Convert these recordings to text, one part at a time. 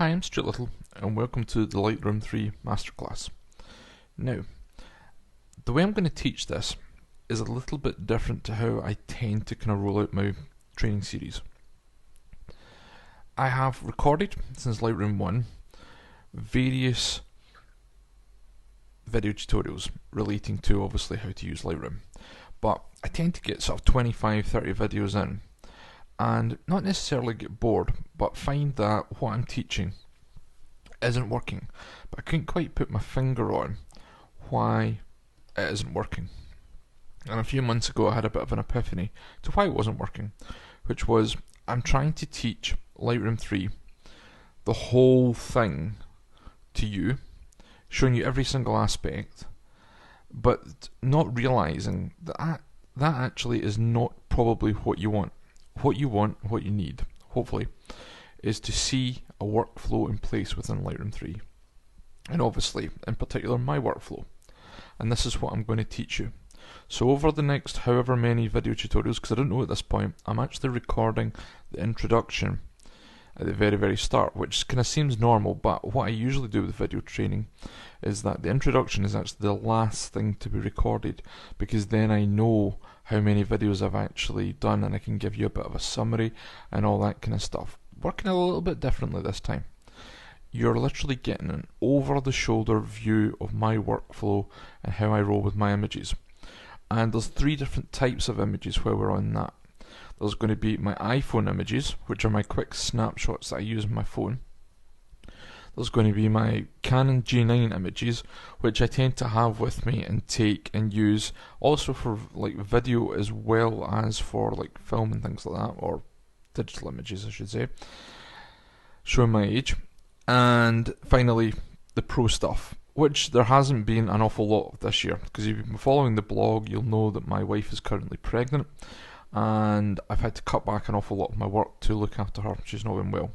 Hi, I'm Stuart Little, and welcome to the Lightroom 3 Masterclass. Now, the way I'm going to teach this is a little bit different to how I tend to kind of roll out my training series. I have recorded, since Lightroom 1, various video tutorials relating to obviously how to use Lightroom, but I tend to get sort of 25-30 videos in and not necessarily get bored, but find that what I'm teaching isn't working. But I couldn't quite put my finger on why it isn't working. And a few months ago I had a bit of an epiphany to why it wasn't working, which was I'm trying to teach Lightroom 3, the whole thing, to you, showing you every single aspect, but not realising that that actually is not probably what you want. What you need, hopefully, is to see a workflow in place within Lightroom 3. And obviously, in particular, my workflow. And this is what I'm going to teach you. So over the next however many video tutorials, because I don't know at this point, I'm actually recording the introduction at the very, very start, which kind of seems normal, but what I usually do with video training is that the introduction is actually the last thing to be recorded, because then I know how many videos I've actually done and I can give you a bit of a summary and all that kind of stuff. Working a little bit differently this time. You're literally getting an over-the-shoulder view of my workflow and how I roll with my images. And there's three different types of images where we're on that. There's going to be my iPhone images, which are my quick snapshots that I use on my phone. There's going to be my Canon G9 images, which I tend to have with me and take and use also for like video as well as for like film and things like that, or digital images I should say, showing my age. And finally the pro stuff, which there hasn't been an awful lot of this year, because if you've been following the blog you'll know that my wife is currently pregnant and I've had to cut back an awful lot of my work to look after her. She's not been well.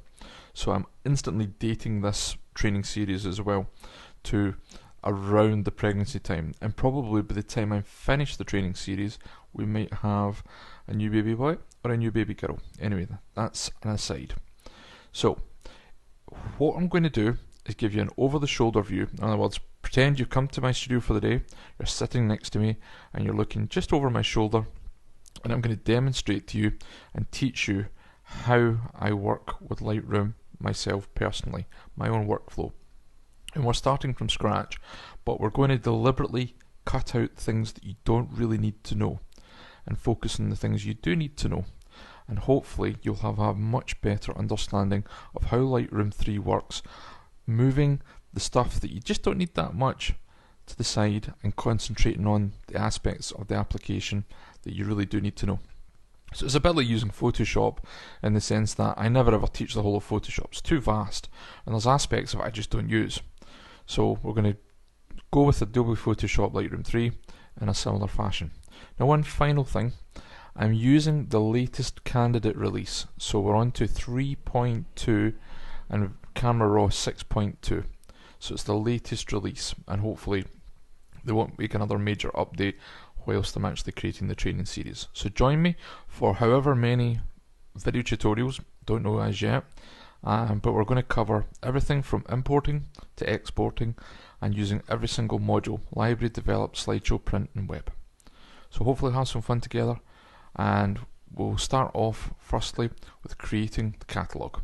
So I'm instantly dating this training series as well to around the pregnancy time, and probably by the time I finish the training series we might have a new baby boy or a new baby girl. Anyway, that's an aside. So what I'm going to do is give you an over-the-shoulder view. In other words, pretend you've come to my studio for the day, you're sitting next to me and you're looking just over my shoulder, and I'm going to demonstrate to you and teach you how I work with Lightroom myself personally, my own workflow. And we're starting from scratch, but we're going to deliberately cut out things that you don't really need to know and focus on the things you do need to know. And hopefully you'll have a much better understanding of how Lightroom 3 works, moving the stuff that you just don't need that much to the side and concentrating on the aspects of the application that you really do need to know. So it's a bit like using Photoshop in the sense that I never ever teach the whole of Photoshop. It's too vast and there's aspects of it I just don't use. So we're going to go with Adobe Photoshop Lightroom 3 in a similar fashion. Now, one final thing, I'm using the latest candidate release. So we're on to 3.2 and Camera Raw 6.2. So it's the latest release, and hopefully they won't make another major update whilst I'm actually creating the training series. So join me for however many video tutorials, don't know as yet, but we're going to cover everything from importing to exporting and using every single module: library, develop, slideshow, print and web. So hopefully have some fun together, and we'll start off firstly with creating the catalogue.